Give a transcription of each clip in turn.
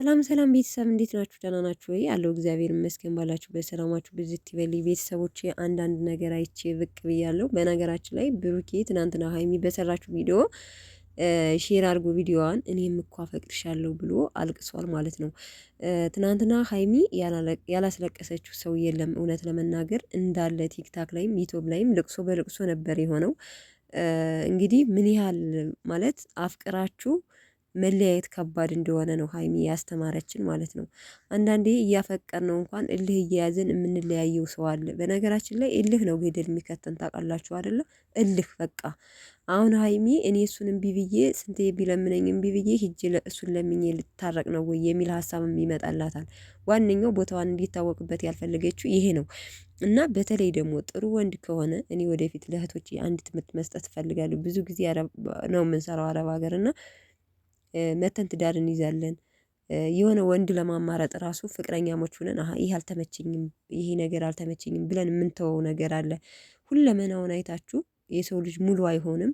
ሰላም ሰላም ቤተሰብ እንዴት ናችሁ? ደህና ናችሁ ወይ? አለው እግዚአብሔር ይመስገን። ባላችሁበት ሰላማችሁ ብዝት ይበል። ቤተሰቦቼ አንዳንድ ነገር አይቼ ብቅ ብያለሁ። በነገራችን ላይ ብሩኬ ትናንትና ሀይሚ በሰራችሁ ቪዲዮ ሼር አድርጎ ቪዲዮዋን እኔም እኮ አፈቅርሻለሁ ብሎ አልቅሷል ማለት ነው። ትናንትና ሀይሚ ያላስለቀሰችው ሰው የለም። እውነት ለመናገር እንዳለ ቲክታክ ላይም ዩቲዩብ ላይም ልቅሶ በልቅሶ ነበር የሆነው። እንግዲህ ምን ያህል ማለት አፍቅራችሁ መለያየት ከባድ እንደሆነ ነው ሀይሚ ያስተማረችን ማለት ነው። አንዳንዴ እያፈቀርነው እንኳን እልህ እየያዝን የምንለያየው ሰው አለ። በነገራችን ላይ እልህ ነው ገደል የሚከተን ታውቃላችሁ አይደለ? እልህ በቃ አሁን ሀይሚ እኔ እሱን እምቢ ብዬ ስንቴ ቢለምነኝ እምቢ ብዬ ሂጅ እሱን ለምኜ ልታረቅ ነው ወይ የሚል ሀሳብም ይመጣላታል። ዋነኛው ቦታዋን እንዲታወቅበት ያልፈለገችው ይሄ ነው። እና በተለይ ደግሞ ጥሩ ወንድ ከሆነ እኔ ወደፊት ለእህቶቼ አንድ ትምህርት መስጠት እፈልጋለሁ። ብዙ ጊዜ ነው የምንሰራው አረብ ሀገር እና መተን ትዳር እንይዛለን። የሆነ ወንድ ለማማረጥ ራሱ ፍቅረኛሞች ሆነን ይህ አልተመቸኝም፣ ይሄ ነገር አልተመቸኝም ብለን የምንተወው ነገር አለ። ሁለመናውን አይታችሁ የሰው ልጅ ሙሉ አይሆንም።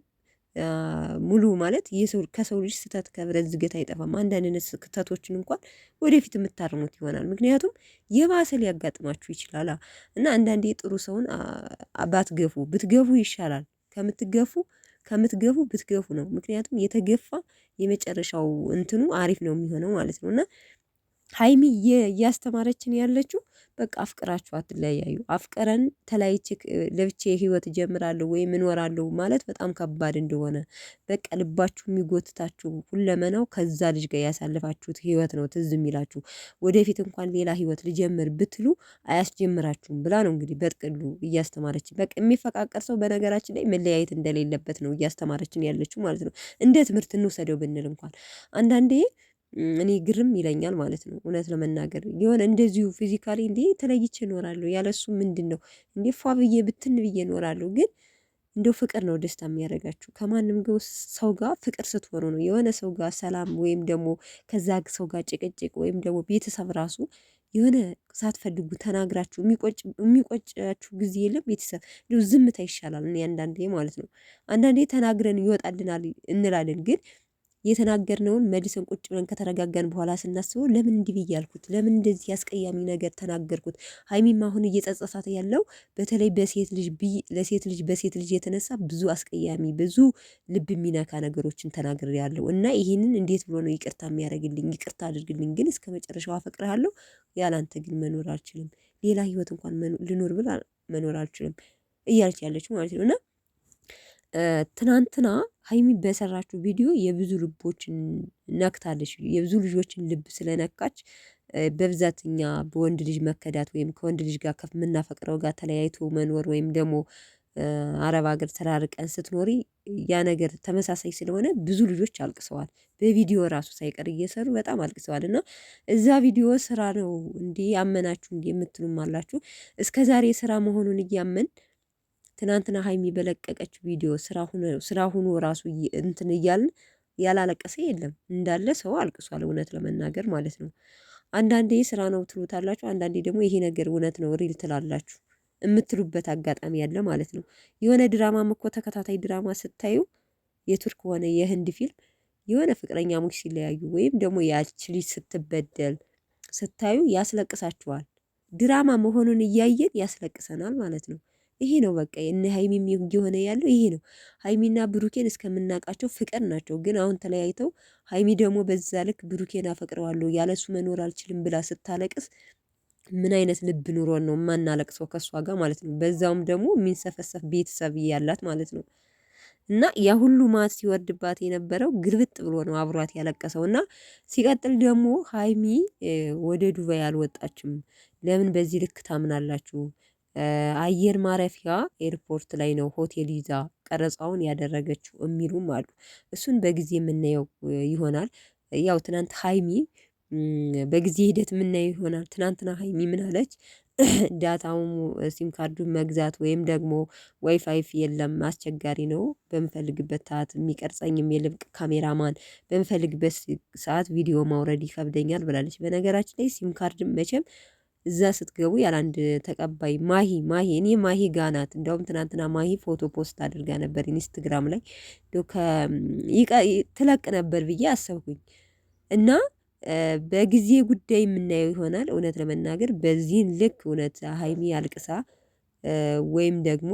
ሙሉ ማለት ከሰው ልጅ ስህተት ከብረት ዝገት አይጠፋም። አንዳንድ ስህተቶችን እንኳን ወደፊት የምታርሙት ይሆናል። ምክንያቱም የባሰ ሊያጋጥማችሁ ይችላል እና አንዳንዴ ጥሩ ሰውን ባትገፉ ብትገፉ ይሻላል ከምትገፉ ብትገፉ ነው። ምክንያቱም የተገፋ የመጨረሻው እንትኑ አሪፍ ነው የሚሆነው ማለት ነው። እና ሀይሚ እያስተማረችን ያለችው በቃ አፍቅራችሁ አትለያዩ። አፍቅረን ተለያይቼ ለብቼ ህይወት እጀምራለሁ ወይም እኖራለሁ ማለት በጣም ከባድ እንደሆነ በቃ ልባችሁ የሚጎትታችሁ ሁለመናው ከዛ ልጅ ጋር ያሳልፋችሁት ህይወት ነው ትዝ የሚላችሁ። ወደፊት እንኳን ሌላ ህይወት ልጀምር ብትሉ አያስጀምራችሁም ብላ ነው እንግዲህ በጥቅሉ እያስተማረችን። በቃ የሚፈቃቀር ሰው በነገራችን ላይ መለያየት እንደሌለበት ነው እያስተማረችን ያለችው ማለት ነው። እንደ ትምህርት እንውሰደው ብንል እንኳን አንዳንዴ እኔ ግርም ይለኛል ማለት ነው። እውነት ለመናገር የሆነ እንደዚሁ ፊዚካሊ እንዴ ተለይቼ እኖራለሁ ያለሱ ምንድነው እንዴ ፏ ብዬ ብትን ብዬ እኖራለሁ። ግን እንደው ፍቅር ነው ደስታ የሚያደርጋችሁ። ከማንም ሰው ጋር ፍቅር ስትሆኑ ነው። የሆነ ሰው ጋር ሰላም ወይም ደግሞ ከዛ ሰው ጋር ጭቅጭቅ ወይም ደግሞ ቤተሰብ ራሱ የሆነ ሳትፈልጉ ተናግራችሁ የሚቆጫችሁ ጊዜ የለም። ቤተሰብ እንደው ዝምታ ይሻላል። እኔ አንዳንዴ ማለት ነው አንዳንዴ ተናግረን ይወጣልናል እንላለን ግን የተናገርነውን መልሰን ቁጭ ብለን ከተረጋጋን በኋላ ስናስበው ለምን እንዲህ ብዬ ያልኩት፣ ለምን እንደዚህ አስቀያሚ ነገር ተናገርኩት። ሀይሚም አሁን እየጸጸሳት ያለው በተለይ ለሴት ልጅ በሴት ልጅ የተነሳ ብዙ አስቀያሚ ብዙ ልብ የሚነካ ነገሮችን ተናግሬያለሁ እና ይህንን እንዴት ብሎ ነው ይቅርታ የሚያደርግልኝ? ይቅርታ አድርግልኝ፣ ግን እስከ መጨረሻው አፈቅርሃለሁ፣ ያላንተ ግን መኖር አልችልም፣ ሌላ ህይወት እንኳን ልኖር ብል መኖር አልችልም እያለች ያለችው ማለት ነው። እና ትናንትና ሀይሚ በሰራችው ቪዲዮ የብዙ ልቦችን ነክታለች። የብዙ ልጆችን ልብ ስለነካች በብዛት እኛ በወንድ ልጅ መከዳት ወይም ከወንድ ልጅ ጋር ከምናፈቅረው ጋር ተለያይቶ መኖር ወይም ደግሞ አረብ ሀገር ተራርቀን ስትኖሪ ያ ነገር ተመሳሳይ ስለሆነ ብዙ ልጆች አልቅሰዋል። በቪዲዮ ራሱ ሳይቀር እየሰሩ በጣም አልቅሰዋል። እና እዛ ቪዲዮ ስራ ነው እንዲህ ያመናችሁ እንዲህ የምትሉም አላችሁ። እስከ ዛሬ ስራ መሆኑን እያመን ትናንትና ሀይሚ በለቀቀችው ቪዲዮ ስራ ሁኖ ራሱ እንትን እያልን ያላለቀሰ የለም። እንዳለ ሰው አልቅሷል፣ እውነት ለመናገር ማለት ነው። አንዳንዴ ስራ ነው ትሉታላችሁ፣ አንዳንዴ ደግሞ ይሄ ነገር እውነት ነው ሪል ትላላችሁ የምትሉበት አጋጣሚ ያለ ማለት ነው። የሆነ ድራማም እኮ ተከታታይ ድራማ ስታዩ የቱርክ ሆነ የህንድ ፊልም የሆነ ፍቅረኛሞች ሲለያዩ ወይም ደግሞ ያች ልጅ ስትበደል ስታዩ ያስለቅሳችኋል። ድራማ መሆኑን እያየን ያስለቅሰናል ማለት ነው። ይሄ ነው በቃ እነ ሀይሚም እየሆነ ያለው ይሄ ነው። ሀይሚና ብሩኬን እስከምናውቃቸው ፍቅር ናቸው፣ ግን አሁን ተለያይተው ሀይሚ ደግሞ በዛ ልክ ብሩኬን አፈቅረዋለሁ ያለሱ መኖር አልችልም ብላ ስታለቅስ ምን አይነት ልብ ኑሮን ነው የማናለቅሰው ከእሷ ጋር ማለት ነው። በዛውም ደግሞ የሚንሰፈሰፍ ቤተሰብ ያላት ማለት ነው። እና ያ ሁሉ ማት ሲወርድባት የነበረው ግልብጥ ብሎ ነው አብሯት ያለቀሰው። እና ሲቀጥል ደግሞ ሀይሚ ወደ ዱባይ አልወጣችም። ለምን በዚህ ልክ ታምናላችሁ? አየር ማረፊያ ኤርፖርት ላይ ነው ሆቴል ይዛ ቀረጻውን ያደረገችው የሚሉም አሉ። እሱን በጊዜ የምናየው ይሆናል። ያው ትናንት ሀይሚ በጊዜ ሂደት የምናየው ይሆናል። ትናንትና ሀይሚ ምን አለች? ዳታውም ሲም ካርዱን መግዛት ወይም ደግሞ ዋይፋይ የለም አስቸጋሪ ነው፣ በምፈልግበት ሰዓት የሚቀርጸኝም የለም ካሜራማን፣ በምፈልግበት ሰዓት ቪዲዮ ማውረድ ይከብደኛል ብላለች። በነገራችን ላይ ሲም ካርድም መቼም እዛ ስትገቡ ያለ አንድ ተቀባይ ማሂ እኔ ማሂ ጋ ናት። እንደውም ትናንትና ማሂ ፎቶ ፖስት አድርጋ ነበር ኢንስትግራም ላይ ትለቅ ነበር ብዬ አሰብኩኝ። እና በጊዜ ጉዳይ የምናየው ይሆናል። እውነት ለመናገር በዚህን ልክ እውነት ሀይሚ አልቅሳ ወይም ደግሞ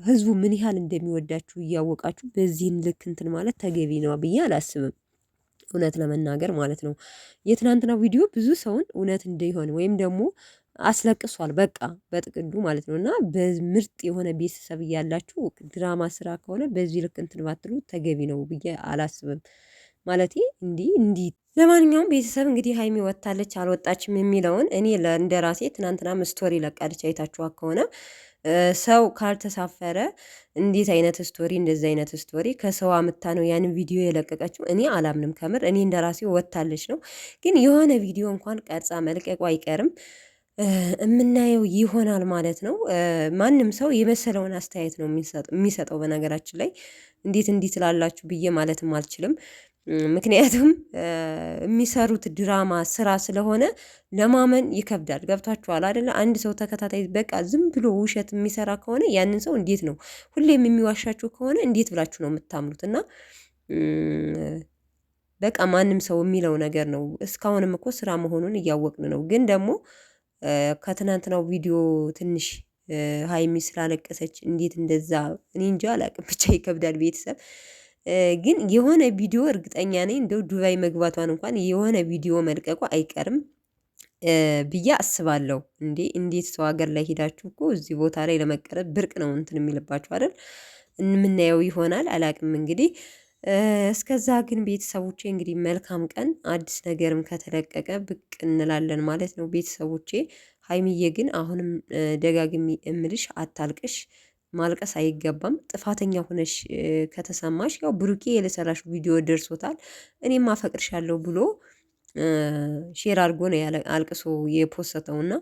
ህዝቡ ምን ያህል እንደሚወዳችሁ እያወቃችሁ በዚህን ልክ እንትን ማለት ተገቢ ነው ብዬ አላስብም። እውነት ለመናገር ማለት ነው። የትናንትና ቪዲዮ ብዙ ሰውን እውነት እንደሆነ ወይም ደግሞ አስለቅሷል። በቃ በጥቅሉ ማለት ነው። እና በምርጥ የሆነ ቤተሰብ እያላችሁ ድራማ ስራ ከሆነ በዚህ ልክ እንትን ባትሉ ተገቢ ነው ብዬ አላስብም። ማለቴ እንዲህ ለማንኛውም ቤተሰብ እንግዲህ ሀይሚ ወጥታለች አልወጣችም የሚለውን እኔ እንደ ራሴ ትናንትናም ስቶሪ ለቃለች አይታችኋት ከሆነ ሰው ካልተሳፈረ እንዴት አይነት ስቶሪ እንደዚህ አይነት ስቶሪ ከሰው አምታ ነው ያንን ቪዲዮ የለቀቀችው? እኔ አላምንም። ከምር እኔ እንደ ራሴ ወጥታለች ነው። ግን የሆነ ቪዲዮ እንኳን ቀርጻ መልቀቁ አይቀርም የምናየው ይሆናል ማለት ነው። ማንም ሰው የመሰለውን አስተያየት ነው የሚሰጠው። በነገራችን ላይ እንዴት እንዲህ ትላላችሁ ብዬ ማለትም አልችልም። ምክንያቱም የሚሰሩት ድራማ ስራ ስለሆነ ለማመን ይከብዳል። ገብቷችኋል አይደለ? አንድ ሰው ተከታታይ በቃ ዝም ብሎ ውሸት የሚሰራ ከሆነ ያንን ሰው እንዴት ነው ሁሌም የሚዋሻችሁ ከሆነ እንዴት ብላችሁ ነው የምታምኑት? እና በቃ ማንም ሰው የሚለው ነገር ነው። እስካሁንም እኮ ስራ መሆኑን እያወቅን ነው። ግን ደግሞ ከትናንትናው ቪዲዮ ትንሽ ሀይሚ ስላለቀሰች እንዴት እንደዛ እኔ እንጃ አላቅም። ብቻ ይከብዳል ቤተሰብ ግን የሆነ ቪዲዮ እርግጠኛ ነኝ እንደው ዱባይ መግባቷን እንኳን የሆነ ቪዲዮ መልቀቁ አይቀርም ብዬ አስባለሁ። እንዴት ሰው ሀገር ላይ ሄዳችሁ እኮ እዚህ ቦታ ላይ ለመቀረብ ብርቅ ነው እንትን የሚልባችሁ አይደል? የምናየው ይሆናል አላቅም እንግዲህ እስከዛ ግን ቤተሰቦቼ እንግዲህ መልካም ቀን። አዲስ ነገርም ከተለቀቀ ብቅ እንላለን ማለት ነው ቤተሰቦቼ። ሀይሚዬ ግን አሁንም ደጋግሚ እምልሽ አታልቅሽ። ማልቀስ አይገባም። ጥፋተኛ ሆነሽ ከተሰማሽ ያው ብሩኬ የለሰራሽ ቪዲዮ ደርሶታል። እኔም አፈቅርሻለሁ ብሎ ሼር አድርጎ ነው አልቅሶ የፖሰተውና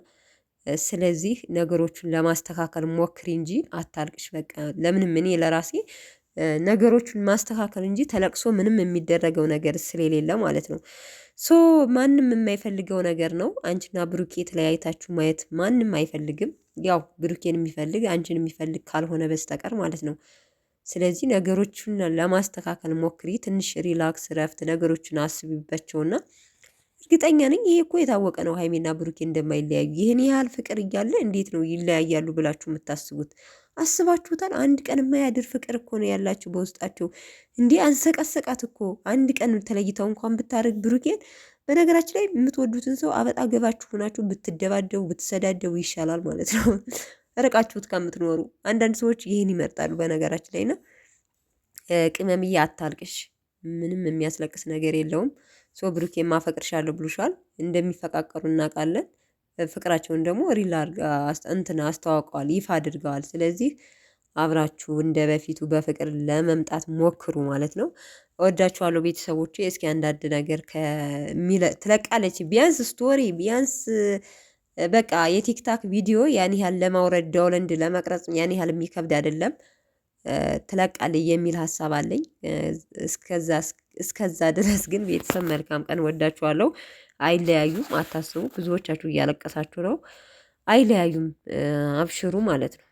ስለዚህ ነገሮቹን ለማስተካከል ሞክሪ እንጂ አታልቅሽ። በቃ ለምንም እኔ ለራሴ ነገሮቹን ማስተካከል እንጂ ተለቅሶ ምንም የሚደረገው ነገር ስለሌለ ማለት ነው። ሶ ማንም የማይፈልገው ነገር ነው። አንቺና ብሩኬ ተለያይታችሁ ማየት ማንም አይፈልግም። ያው ብሩኬን የሚፈልግ አንቺን የሚፈልግ ካልሆነ በስተቀር ማለት ነው። ስለዚህ ነገሮቹን ለማስተካከል ሞክሪ። ትንሽ ሪላክስ፣ ረፍት፣ ነገሮችን አስቢባቸውና እርግጠኛ ነኝ ይሄ እኮ የታወቀ ነው ሀይሜና ብሩኬ እንደማይለያዩ። ይህን ያህል ፍቅር እያለ እንዴት ነው ይለያያሉ ብላችሁ የምታስቡት? አስባችሁታል? አንድ ቀን የማያድር ፍቅር እኮ ነው ያላችሁ በውስጣቸው። እንዲህ አንሰቀሰቃት እኮ አንድ ቀን ተለይተው እንኳን ብታደርግ ብሩኬን። በነገራችን ላይ የምትወዱትን ሰው አበጣ ገባችሁ ሆናችሁ ብትደባደቡ ብትሰዳደቡ ይሻላል ማለት ነው ርቃችሁት ከምትኖሩ። አንዳንድ ሰዎች ይህን ይመርጣሉ በነገራችን ላይ ና ቅመምዬ አታልቅሽ፣ ምንም የሚያስለቅስ ነገር የለውም። ሶ ብሩኬ ማፈቅርሻለሁ ብሉሻል። እንደሚፈቃቀሩ እናውቃለን። ፍቅራቸውን ደግሞ ሪል እንትን አስተዋውቀዋል፣ ይፋ አድርገዋል። ስለዚህ አብራችሁ እንደ በፊቱ በፍቅር ለመምጣት ሞክሩ ማለት ነው። እወዳችኋለሁ ቤተሰቦቼ። እስኪ አንዳንድ ነገር ትለቃለች፣ ቢያንስ ስቶሪ፣ ቢያንስ በቃ የቲክታክ ቪዲዮ ያን ያህል ለማውረድ ዳውለንድ ለመቅረጽ ያን ያህል የሚከብድ አይደለም። ትለቃለች የሚል ሀሳብ አለኝ። እስከዛ ድረስ ግን ቤተሰብ መልካም ቀን። ወዳችኋለሁ። አይለያዩም፣ አታስቡ። ብዙዎቻችሁ እያለቀሳችሁ ነው። አይለያዩም፣ አብሽሩ ማለት ነው።